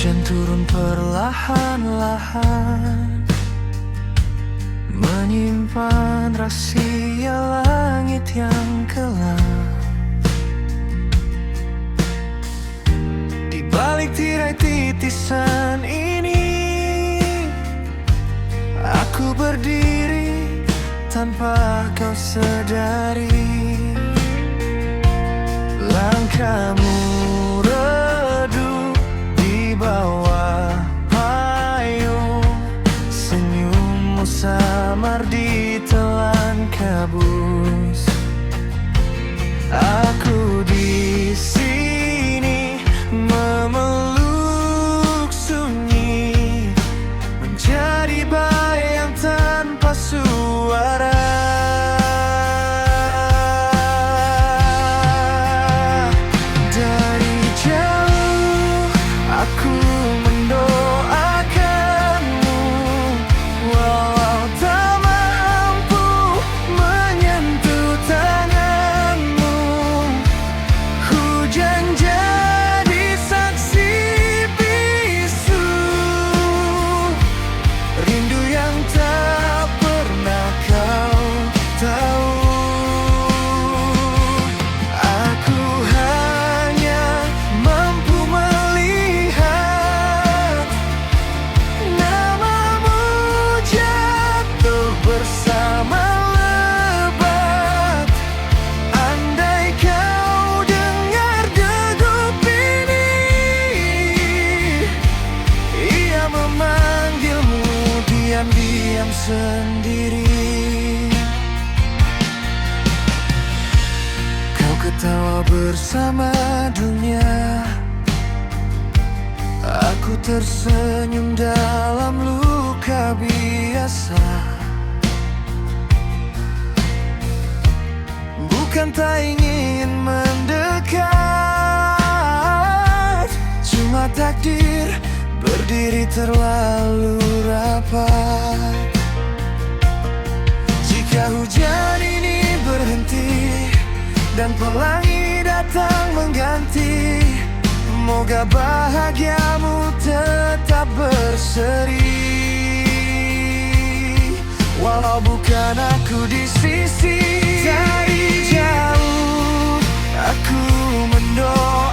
Hujan turun perlahan-lahan, menyimpan rahasia langit yang kelam. Di balik tirai titisan ini, aku berdiri tanpa kau sadari. Langkahmu redup di bawah payung, senyummu samar di telan kabus. Aku di sini memeluk sunyi, menjadi bayang tanpa suara. Dari jauh aku mendoakanmu, walau tak mampu menyentuh tanganmu. Hujan jadi saksi bisu, rindu yang tak pernah kau tahu. Aku hanya mampu melihat namamu jatuh bersama lebat. Andai kau dengar degup ini, ia memanggilmu diam-diam sendiri. Kau ketawa bersama dunia, aku tersenyum dalam luka biasa. Bukan tak ingin mendekat, cuma takdir berdiri terlalu rapat. Jika hujan ini berhenti dan pelangi datang mengganti, moga bahagiamu tetap berseri. Walau bukan aku di sisi, dari jauh aku mendoakanmu,